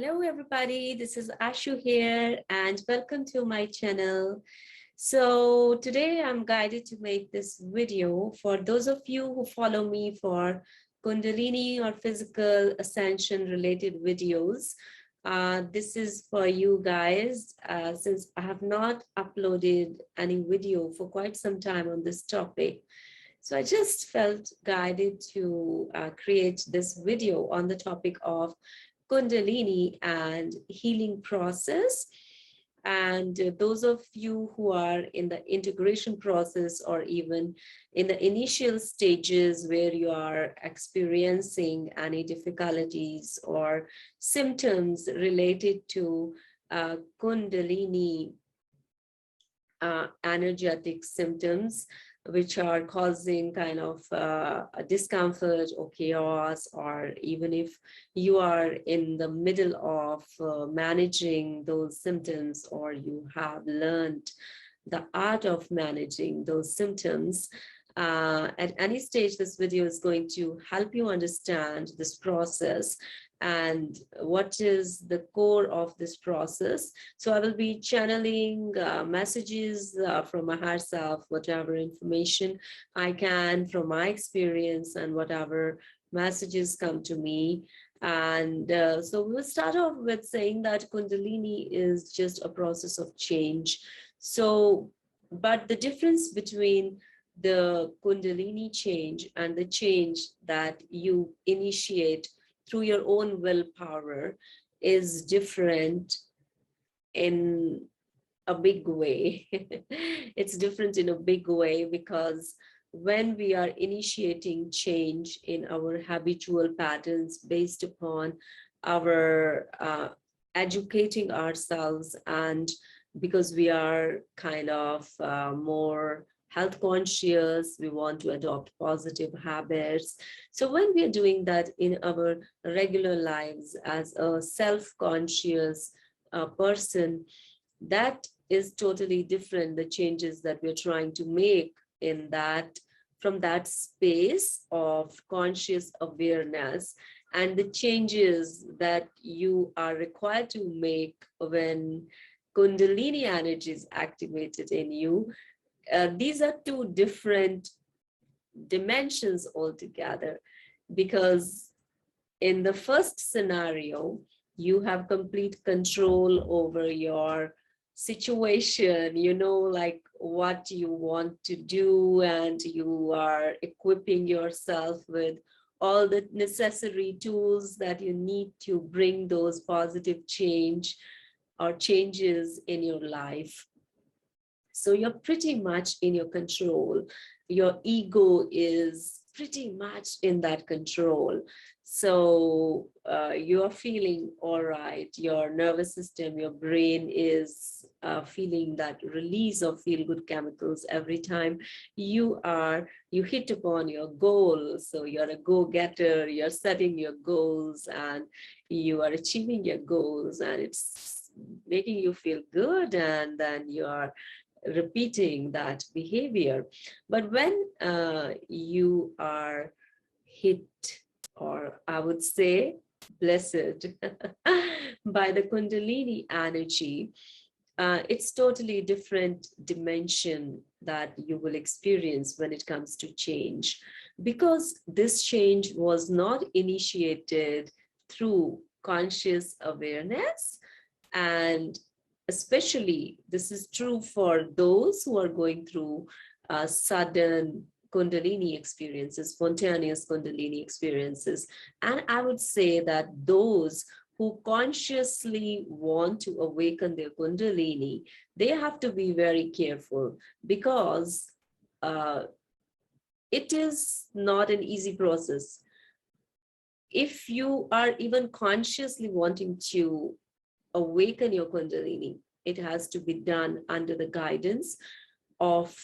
Hello everybody, this is Ashoo here and welcome to my channel. So today I'm guided to make this video for those of you who follow me for Kundalini or physical ascension related videos. This is for you guys since I have not uploaded any video for quite some time on this topic. So I just felt guided to create this video on the topic of Kundalini and healing process. And those of you who are in the integration process or even in the initial stages where you are experiencing any difficulties or symptoms related to Kundalini energetic symptoms, which are causing kind of a discomfort or chaos, or even if you are in the middle of managing those symptoms, or you have learned the art of managing those symptoms. At any stage, this video is going to help you understand this process and what is the core of this process. So I will be channeling messages from my higher self, whatever information I can from my experience and whatever messages come to me. And so we'll start off with saying that Kundalini is just a process of change. So, but the difference between the Kundalini change and the change that you initiate through your own willpower is different in a big way. It's different in a big way because when we are initiating change in our habitual patterns based upon our educating ourselves, and because we are kind of more health conscious, we want to adopt positive habits. So when we are doing that in our regular lives as a self-conscious person, that is totally different. The changes that we're trying to make in that, from that space of conscious awareness, and the changes that you are required to make when Kundalini energy is activated in you. These are two different dimensions altogether, because in the first scenario, you have complete control over your situation, you know, like what you want to do, and you are equipping yourself with all the necessary tools that you need to bring those positive change or changes in your life. So you're pretty much in your control. Your ego is pretty much in that control. So you're feeling all right. Your nervous system, your brain is feeling that release of feel-good chemicals every time you hit upon your goal. So you're a go-getter, you're setting your goals and you are achieving your goals, and it's making you feel good, and then you are repeating that behavior. But when you are hit, or I would say blessed by the Kundalini energy, it's totally different dimension that you will experience when it comes to change, because this change was not initiated through conscious awareness. And especially this is true for those who are going through sudden Kundalini experiences, spontaneous Kundalini experiences. And I would say that those who consciously want to awaken their Kundalini, they have to be very careful, because it is not an easy process. If you are even consciously wanting to awaken your Kundalini, it has to be done under the guidance of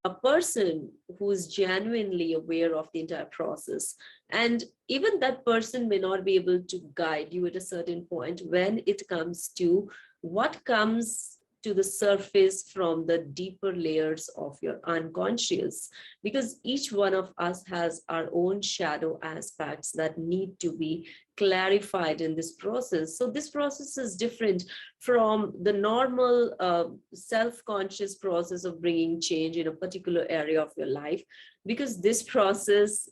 a person who is genuinely aware of the entire process. And even that person may not be able to guide you at a certain point when it comes to what comes to the surface from the deeper layers of your unconscious, because each one of us has our own shadow aspects that need to be clarified in this process. So this process is different from the normal self-conscious process of bringing change in a particular area of your life, because this process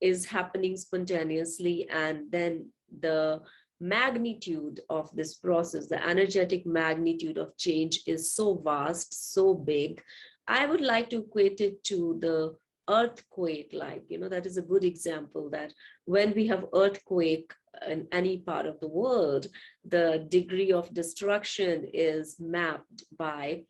is happening spontaneously, and then the magnitude of this process, the energetic magnitude of change is so vast, so big. I would like to equate it to the earthquake. Like, that is a good example, that when we have earthquake in any part of the world, the degree of destruction is mapped by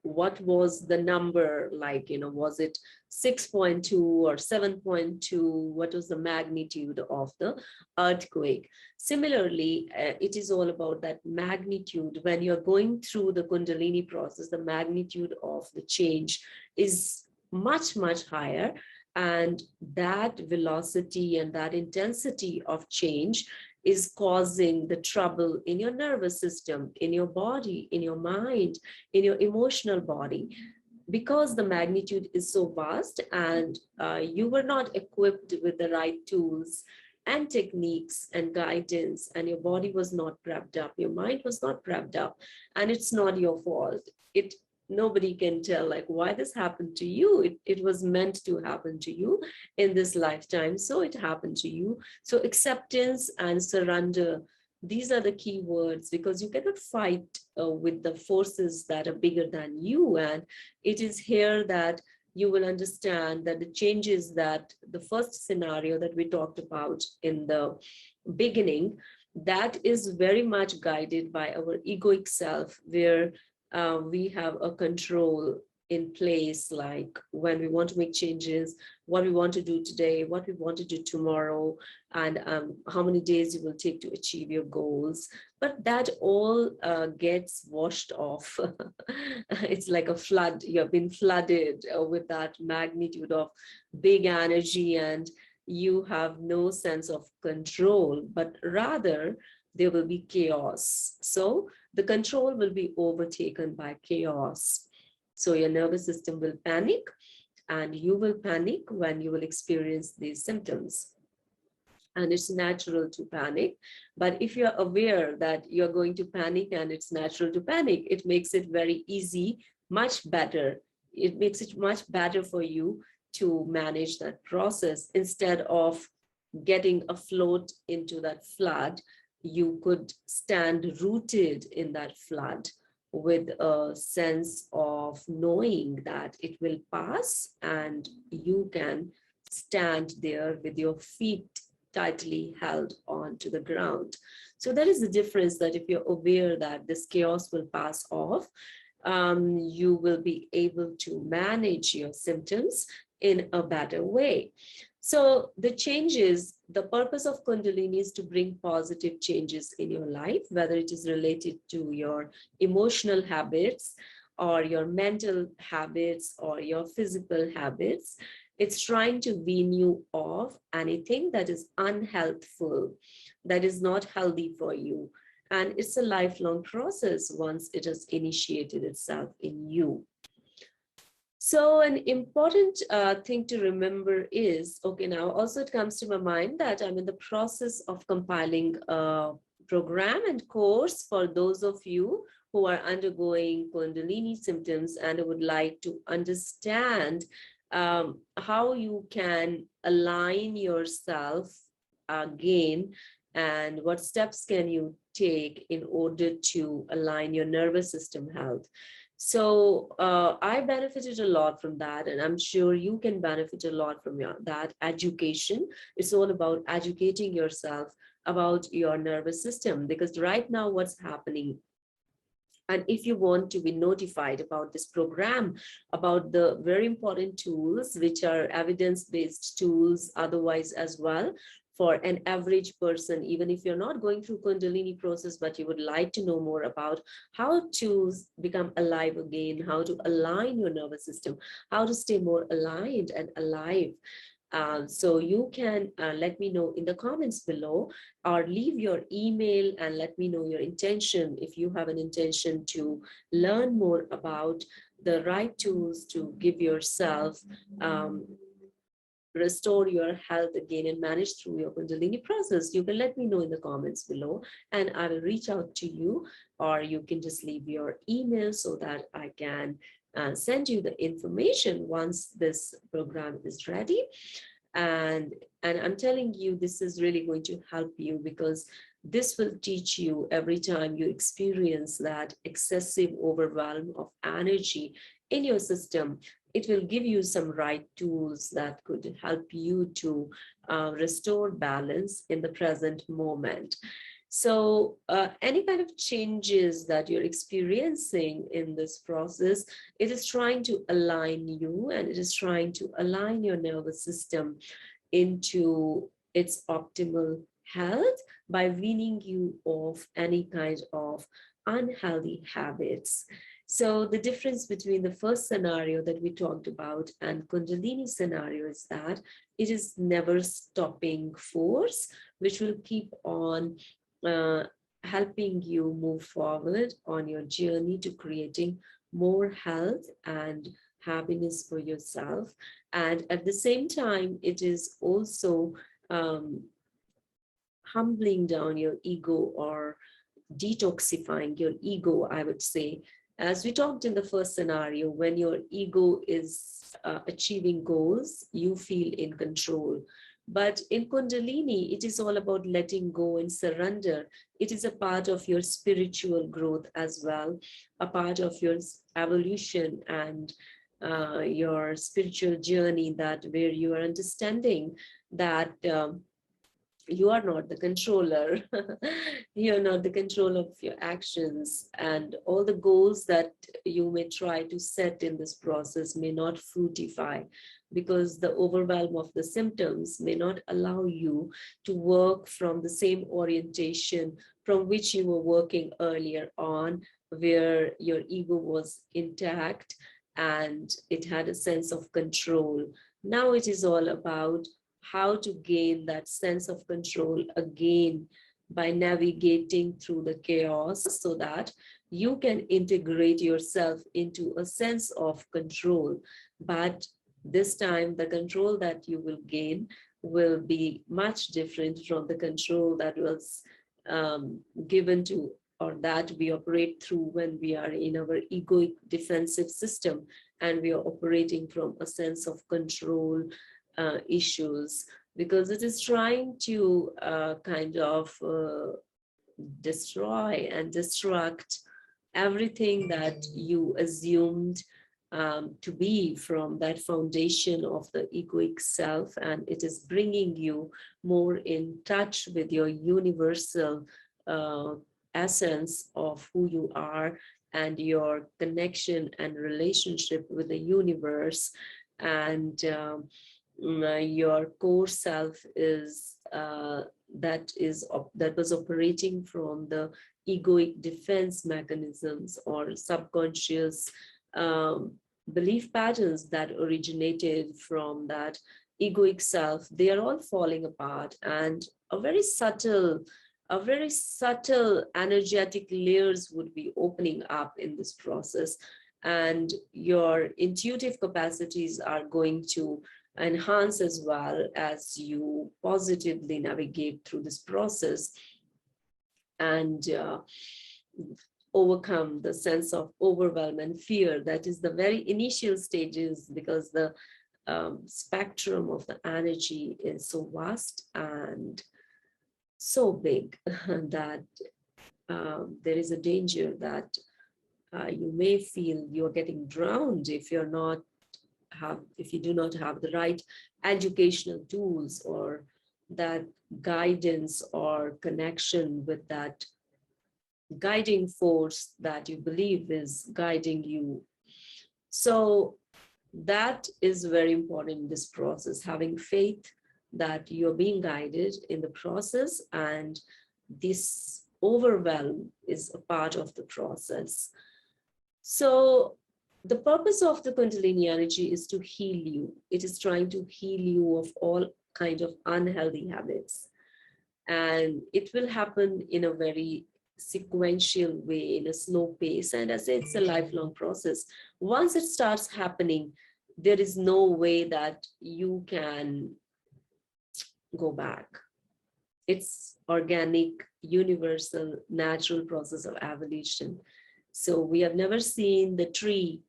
what was the number, like, was it 6.2 or 7.2? What was the magnitude of the earthquake? Similarly, it is all about that magnitude. When you're going through the Kundalini process, the magnitude of the change is much, much higher. And that velocity and that intensity of change is causing the trouble in your nervous system, in your body, in your mind, in your emotional body, because the magnitude is so vast, and you were not equipped with the right tools and techniques and guidance, and your body was not prepped up, your mind was not prepped up, and it's not your fault. Nobody can tell like why this happened to you. It was meant to happen to you in this lifetime, so it happened to you. So acceptance and surrender, these are the key words, because you cannot fight with the forces that are bigger than you. And it is here that you will understand that the changes, that the first scenario that we talked about in the beginning, that is very much guided by our egoic self, where we have a control in place, like when we want to make changes, what we want to do today, what we want to do tomorrow, and how many days it will take to achieve your goals. But that all gets washed off. It's like a flood. You have been flooded with that magnitude of big energy, and you have no sense of control, but rather there will be chaos. So the control will be overtaken by chaos. So your nervous system will panic, and you will panic when you will experience these symptoms. And it's natural to panic. But if you're aware that you're going to panic and it's natural to panic, it makes it very easy, much better. It makes it much better for you to manage that process. Instead of getting afloat into that flood, you could stand rooted in that flood with a sense of knowing that it will pass, and you can stand there with your feet tightly held onto the ground. So that is the difference, that if you're aware that this chaos will pass off, you will be able to manage your symptoms in a better way. So the changes, the purpose of Kundalini is to bring positive changes in your life, whether it is related to your emotional habits or your mental habits or your physical habits. It's trying to wean you off anything that is unhealthful, that is not healthy for you. And it's a lifelong process once it has initiated itself in you. So an important thing to remember is, okay, now also it comes to my mind that I'm in the process of compiling a program and course for those of you who are undergoing Kundalini symptoms and would like to understand how you can align yourself again, and what steps can you take in order to align your nervous system health. So I benefited a lot from that, and I'm sure you can benefit a lot from that education. It's all about educating yourself about your nervous system, because right now what's happening, and if you want to be notified about this program, about the very important tools, which are evidence-based tools otherwise as well, for an average person, even if you're not going through Kundalini process, but you would like to know more about how to become alive again, how to align your nervous system, how to stay more aligned and alive. So you can let me know in the comments below, or leave your email and let me know your intention. If you have an intention to learn more about the right tools to give yourself, restore your health again and manage through your Kundalini process, you can let me know in the comments below and I will reach out to you, or you can just leave your email so that I can send you the information once this program is ready. And I'm telling you, this is really going to help you, because this will teach you every time you experience that excessive overwhelm of energy in your system. It will give you some right tools that could help you to restore balance in the present moment. So any kind of changes that you're experiencing in this process, it is trying to align you, and it is trying to align your nervous system into its optimal health by weaning you off any kind of unhealthy habits. So the difference between the first scenario that we talked about and Kundalini scenario is that it is never stopping force, which will keep on helping you move forward on your journey to creating more health and happiness for yourself. And at the same time, it is also humbling down your ego, or detoxifying your ego, I would say. As we talked in the first scenario, when your ego is achieving goals, you feel in control. But in Kundalini, it is all about letting go and surrender. It is a part of your spiritual growth as well, a part of your evolution and your spiritual journey, that where you are understanding that you are not the controller. You're not the control of your actions, and all the goals that you may try to set in this process may not fructify, because the overwhelm of the symptoms may not allow you to work from the same orientation from which you were working earlier on, where your ego was intact and it had a sense of control. Now it is all about how to gain that sense of control again by navigating through the chaos, so that you can integrate yourself into a sense of control. But this time, the control that you will gain will be much different from the control that was given to, or that we operate through when we are in our egoic defensive system and we are operating from a sense of control issues, because it is trying to kind of destroy and destruct everything that you assumed to be from that foundation of the egoic self, and it is bringing you more in touch with your universal essence of who you are and your connection and relationship with the universe. And your core self is that was operating from the egoic defense mechanisms or subconscious belief patterns that originated from that egoic self. They are all falling apart, and a very subtle energetic layers would be opening up in this process, and your intuitive capacities are going to enhance as well as you positively navigate through this process and overcome the sense of overwhelm and fear. That is the very initial stages, because the spectrum of the energy is so vast and so big that there is a danger that you may feel you're getting drowned if you do not have the right educational tools or that guidance or connection with that guiding force that you believe is guiding you. So that is very important in this process, having faith that you're being guided in the process, and this overwhelm is a part of the process. So The purpose of the Kundalini energy is to heal you. It is trying to heal you of all kinds of unhealthy habits. And it will happen in a very sequential way, in a slow pace. And as it's a lifelong process, once it starts happening, there is no way that you can go back. It's organic, universal, natural process of evolution. So we have never seen the tree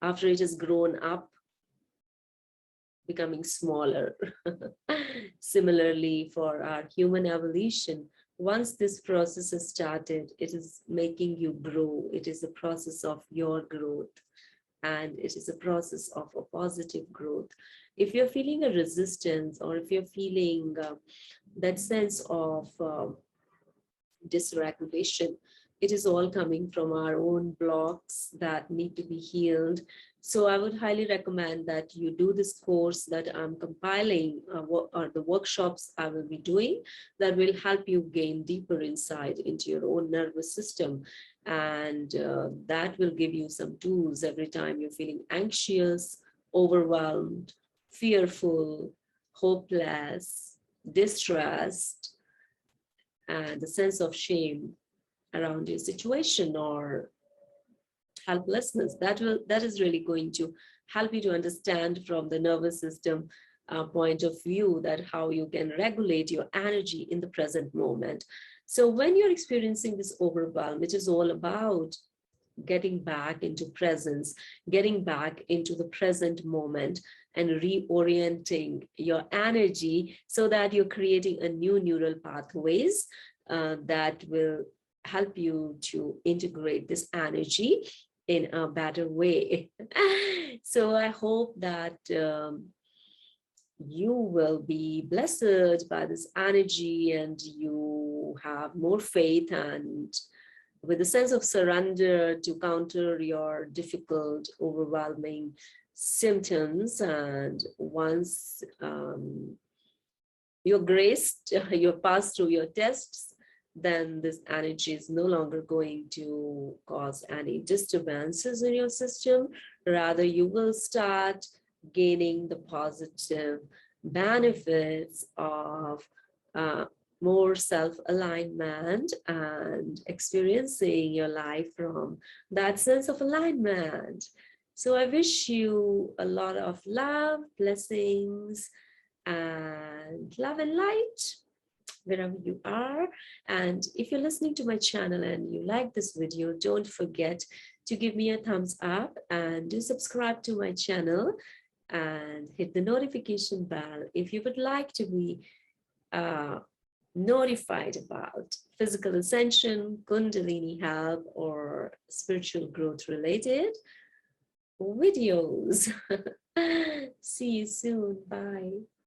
after it has grown up becoming smaller. Similarly, for our human evolution, once this process has started, it is making you grow. It is a process of your growth, and it is a process of a positive growth. If you're feeling a resistance, or if you're feeling that sense of dysregulation, it is all coming from our own blocks that need to be healed. So I would highly recommend that you do this course that I'm compiling, or the workshops I will be doing, that will help you gain deeper insight into your own nervous system. And that will give you some tools every time you're feeling anxious, overwhelmed, fearful, hopeless, distressed, and a sense of shame around your situation or helplessness. That is really going to help you to understand from the nervous system point of view that how you can regulate your energy in the present moment. So when you're experiencing this overwhelm, it is all about getting back into presence, getting back into the present moment, and reorienting your energy so that you're creating a new neural pathways that will help you to integrate this energy in a better way. So I hope that you will be blessed by this energy, and you have more faith, and with a sense of surrender to counter your difficult, overwhelming symptoms. And once you're graced, you're passed through your tests, then this energy is no longer going to cause any disturbances in your system. Rather, you will start gaining the positive benefits of more self-alignment and experiencing your life from that sense of alignment. So I wish you a lot of love, blessings, and love and light wherever you are. And if you're listening to my channel and you like this video, don't forget to give me a thumbs up, and do subscribe to my channel and hit the notification bell if you would like to be notified about physical ascension, Kundalini help, or spiritual growth related videos. See you soon. Bye.